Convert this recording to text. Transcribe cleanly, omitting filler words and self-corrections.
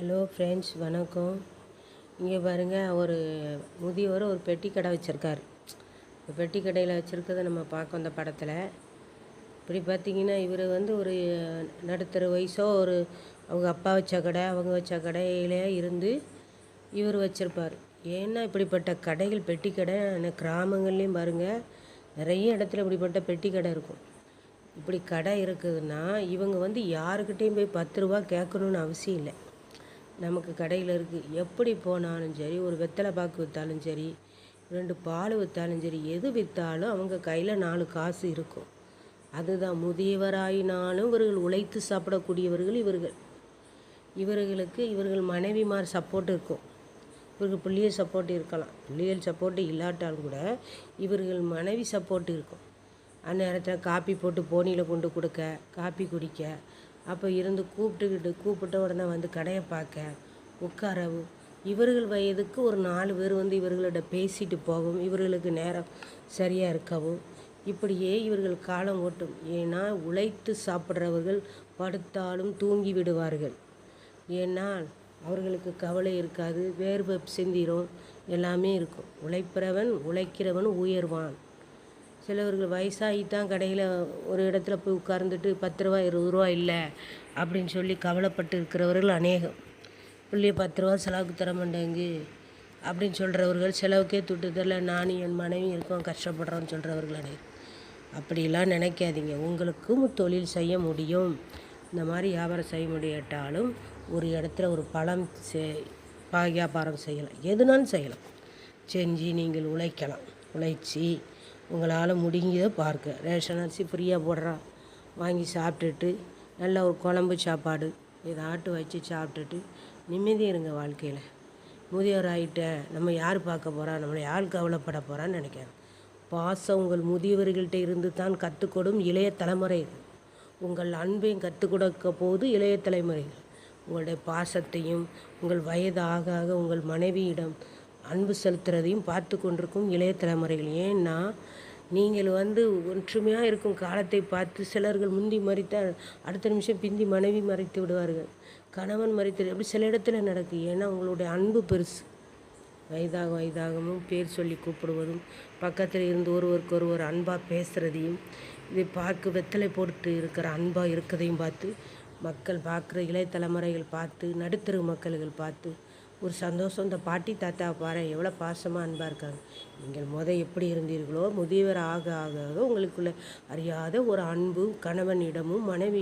Hello friends, வணக்கம். இங்கே பாருங்கள், ஒரு முதியவர் ஒரு பெட்டி கடை வச்சுருக்கார். பெட்டி கடையில் வச்சுருக்கிறத நம்ம பார்க்கோம் அந்த படத்தில். இப்படி பார்த்திங்கன்னா இவர் ஒரு நடுத்தர வயசோ அவங்க அப்பா வச்ச கடை, அவங்க வச்ச கடையிலே இருந்து இவர் வச்சுருப்பார். ஏன்னா இப்படிப்பட்ட கடைகள், பெட்டி கடை கிராமங்கள்லேயும் பாருங்கள், நிறைய இடத்துல இப்படிப்பட்ட பெட்டி கடை இருக்கும். இப்படி கடை இருக்குதுன்னா இவங்க யாருக்கிட்டேயும் போய் 10 ரூபா கேட்கணுன்னு அவசியம் இல்லை. நமக்கு கடையில் இருக்குது. எப்படி போனாலும் சரி, ஒரு வெத்தலை பாக்கு விற்றாலும் சரி, 2 பால் விற்றாலும் சரி, எது விற்றாலும் அவங்க கையில் 4 காசு இருக்கும். அதுதான் முதியவராயினாலும் இவர்கள் உழைத்து சாப்பிடக்கூடியவர்கள். இவர்களுக்கு இவர்கள் மனைவிமார் சப்போர்ட் இருக்கும். இவர்கள் பிள்ளைகள் சப்போர்ட் இருக்கலாம். பிள்ளைகள் சப்போர்ட்டு இல்லாட்டாலும் கூட இவர்கள் மனைவி சப்போர்ட் இருக்கும். அந்நேரத்தில் காப்பி போட்டு போனியில் கொண்டு கொடுக்க, காப்பி குடிக்க, அப்போ இருந்து கூப்பிட்ட உடனே கடையை பார்க்க, உட்காரவும், இவர்கள் வயதுக்கு ஒரு 4 பேர் இவர்களிட பேசிட்டு போகவும், இவர்களுக்கு நேரம் சரியாக இருக்கவும், இப்படியே இவர்கள் காலம் ஓட்டும். ஏன்னா உழைத்து சாப்பிட்றவர்கள் படுத்தாலும் தூங்கி விடுவார்கள். ஏன்னா அவர்களுக்கு கவலை இருக்காது, வேர்வை சிந்திரும், எல்லாமே இருக்கும். உழைக்கிறவன் உயர்வான். சிலவர்கள் வயசாகித்தான் கடையில் ஒரு இடத்துல போய் உட்கார்ந்துட்டு 10 ரூபா 20 ரூபா இல்லை அப்படின்னு சொல்லி கவலைப்பட்டு இருக்கிறவர்கள் அநேகம். பிள்ளைய 10 ரூபா செலவுக்கு தர மாட்டேங்கு அப்படின்னு சொல்கிறவர்கள், செலவுக்கே துட்டு தரல, நானும் என் மனைவி இருக்கோம் கஷ்டப்படுறோன்னு சொல்கிறவர்கள் அநேகம். அப்படிலாம் நினைக்காதீங்க. உங்களுக்கும் தொழில் செய்ய முடியும். இந்த மாதிரி வியாபாரம் செய்ய முடியாட்டாலும் ஒரு இடத்துல ஒரு பழம் வியாபாரம் செய்யலாம். எதுனாலும் செய்யலாம். செஞ்சு நீங்கள் உழைக்கலாம். உழைச்சி உங்களால் முடிஞ்சதை பார்க்க. ரேஷன் அரிசி ஃப்ரீயாக போடுறான், வாங்கி சாப்பிட்டுட்டு நல்ல ஒரு குழம்பு சாப்பாடு ஏதாட்டு வச்சு சாப்பிட்டுட்டு நிம்மதி இருங்க வாழ்க்கையில். முதியோர் ஆகிட்ட நம்ம யார் பார்க்க போகிறா, நம்மளை யார் கவலைப்பட போகிறான்னு நினைக்கிறேன். பாசம் உங்கள் முதியவர்கள்ட்ட இருந்து தான் கற்றுக்கொடும் இளைய தலைமுறைகள். உங்கள் அன்பையும் கற்றுக் கொடுக்க போது இளைய தலைமுறைகள். உங்களுடைய பாசத்தையும் உங்கள் வயது ஆக ஆக உங்கள் மனைவியிடம் அன்பு செலுத்துறதையும் பார்த்து கொண்டிருக்கும் இளைய தலைமுறைகள். ஏன்னா நீங்கள் ஒற்றுமையாக இருக்கும் காலத்தை பார்த்து சிலர்கள் முந்தி மறித்தால் அடுத்த நிமிஷம் பிந்தி மனைவி மறைத்து விடுவார்கள், கணவன் மறைத்து. அப்படி சில இடத்துல நடக்குது. ஏன்னா உங்களுடைய அன்பு பெருசு. வயதாகவும் பேர் சொல்லி கூப்பிடுவதும், பக்கத்தில் இருந்து ஒருவருக்கு ஒருவர் அன்பாக பேசுகிறதையும், இதை பார்க்க வெத்தலை போட்டு இருக்கிற அன்பாக இருக்கிறதையும் பார்த்து மக்கள் பார்க்குற இளைய தலைமுறைகள் பார்த்து, நடுத்தர மக்கள்கள் பார்த்து ஒரு சந்தோஷம். இந்த பாட்டி தாத்தா பாரு எவ்வளோ பாசமாக அன்பாக இருக்காங்க. நீங்கள் எப்படி இருந்தீர்களோ, முதியவர் ஆக ஆக உங்களுக்குள்ள அறியாத ஒரு அன்பு கணவனிடமும் மனைவி